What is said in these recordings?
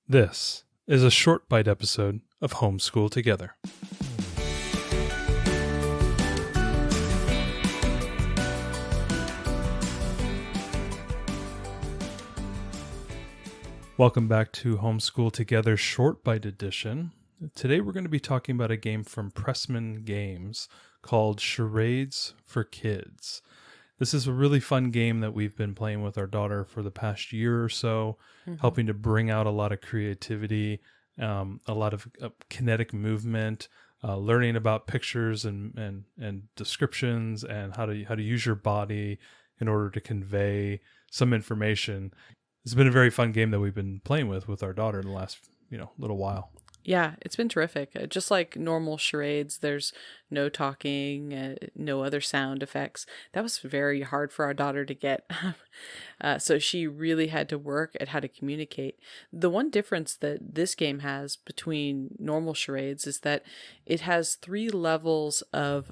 This is a short bite episode of Homeschool Together. Welcome back to Homeschool Together Short Bite Edition. Today we're going to be talking about a game from Pressman Games called Charades for Kids. This is a really fun game that we've been playing with our daughter for the past year or so, helping to bring out a lot of creativity, a lot of kinetic movement, learning about pictures and descriptions and how to use your body in order to convey some information. It's been a very fun game that we've been playing with our daughter in the last little while. Yeah, it's been terrific. Just like normal charades, there's no talking, no other sound effects. That was very hard for our daughter to get. So she really had to work at how to communicate. The one difference that this game has between normal charades is that it has 3 levels of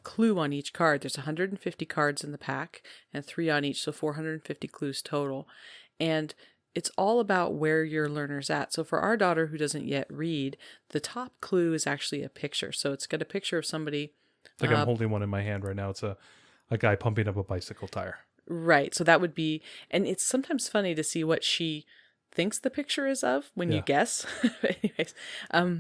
clue on each card. There's 150 cards in the pack and 3 on each, so 450 clues total. And it's all about where your learner's at. So for our daughter who doesn't yet read, the top clue is actually a picture. So it's got a picture of somebody. Like I'm holding one in my hand right now. It's a guy pumping up a bicycle tire. Right. So that would be, and it's sometimes funny to see what she thinks the picture is of when you guess. Anyways, a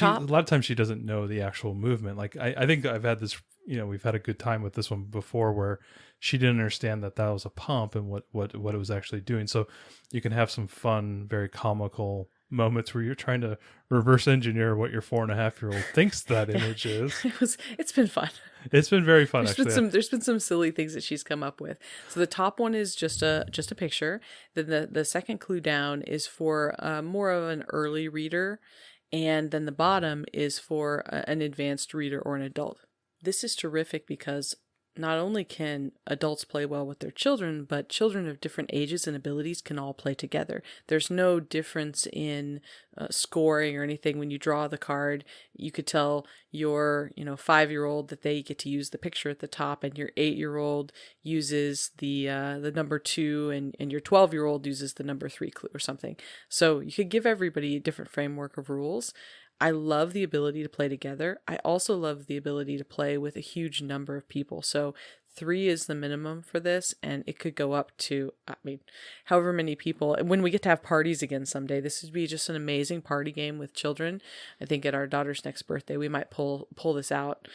lot of times she doesn't know the actual movement. Like I think I've had this, we've had a good time with this one before where she didn't understand that was a pump and what it was actually doing. So you can have some fun, very comical moments where you're trying to reverse engineer what your 4.5-year-old thinks that image is. It's been fun. It's been very fun. There's been some silly things that she's come up with. So the top one is just a picture. Then the second clue down is for more of an early reader. And then the bottom is for an advanced reader or an adult. This is terrific because not only can adults play well with their children, but children of different ages and abilities can all play together. There's no difference in scoring or anything. When you draw the card, you could tell your 5-year-old that they get to use the picture at the top, and your 8-year-old uses the number 2, and your 12-year-old uses the number 3 clue or something. So you could give everybody a different framework of rules. I love the ability to play together. I also love the ability to play with a huge number of people. So 3 is the minimum for this, and it could go up to, however many people. And when we get to have parties again someday, this would be just an amazing party game with children. I think at our daughter's next birthday, we might pull this out,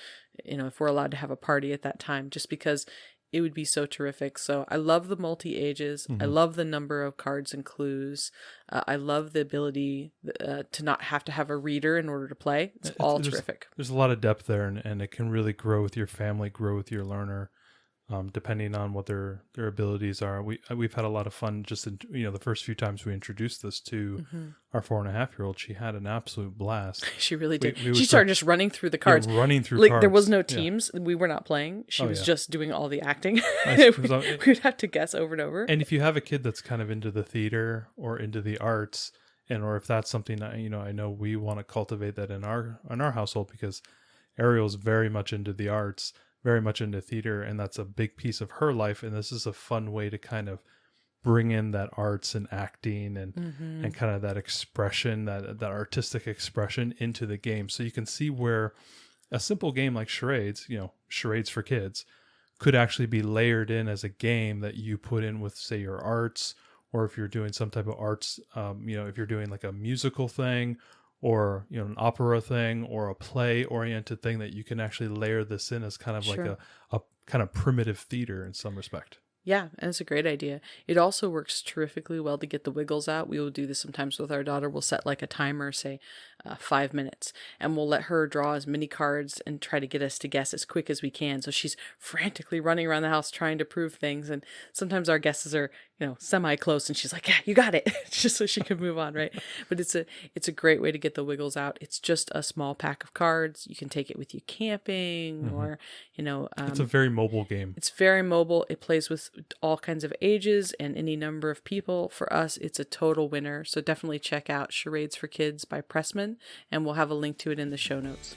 if we're allowed to have a party at that time, just because it would be so terrific. So I love the multi-ages. I love the number of cards and clues. I love the ability to not have to have a reader in order to play. It's all terrific. There's a lot of depth there, and it can really grow with your family, grow with your learner, depending on what their abilities are. We've had a lot of fun just in, the first few times we introduced this to our 4.5-year-old. She had an absolute blast. She really did. She started just running through the cards. Running through cards. There was no teams. Yeah. We were not playing. She was just doing all the acting. We'd have to guess over and over. And if you have a kid that's kind of into the theater or into the arts, or if that's something that, I know we want to cultivate that in our household, because Ariel's very much into the arts, very much into theater, and that's a big piece of her life. And this is a fun way to kind of bring in that arts and acting and kind of that expression, that artistic expression into the game. So you can see where a simple game like charades, charades for kids, could actually be layered in as a game that you put in with, say, your arts, or if you're doing some type of arts, if you're doing like a musical thing, or an opera thing, or a play oriented thing, that you can actually layer this in as kind of like a kind of primitive theater in some respect. Yeah, and it's a great idea. It also works terrifically well to get the wiggles out. We will do this sometimes with our daughter. We'll set like a timer, say 5 minutes, and we'll let her draw as many cards and try to get us to guess as quick as we can. So she's frantically running around the house trying to prove things. And sometimes our guesses are, semi-close, and she's like, yeah, you got it, just so she can move on, right? But it's a great way to get the wiggles out. It's just a small pack of cards. You can take it with you camping, or, it's a very mobile game. It's very mobile. It plays with all kinds of ages and any number of people. For us, it's a total winner. So definitely check out Charades for Kids by Pressman, and we'll have a link to it in the show notes.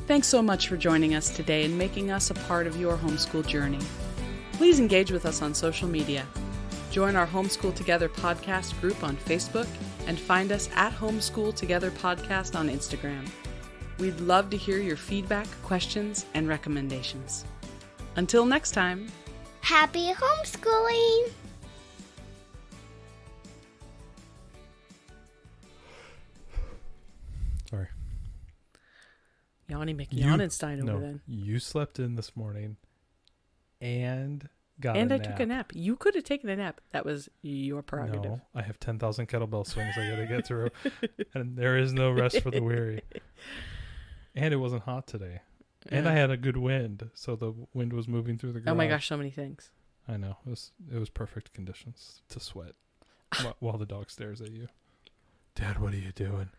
Thanks so much for joining us today and making us a part of your homeschool journey. Please engage with us on social media. Join our Homeschool Together podcast group on Facebook and find us at Homeschool Together Podcast on Instagram. We'd love to hear your feedback, questions, and recommendations. Until next time, Happy homeschooling! Sorry. Yanni McYonnenstein over then. You slept in this morning and got a And I nap. took a nap. You could have taken a nap. That was your prerogative. No, I have 10,000 kettlebell swings I gotta get through. And there is no rest for the weary. And it wasn't hot today. And I had a good wind. So the wind was moving through the garage. Oh my gosh, so many things. I know. It was perfect conditions to sweat while the dog stares at you. Dad, what are you doing?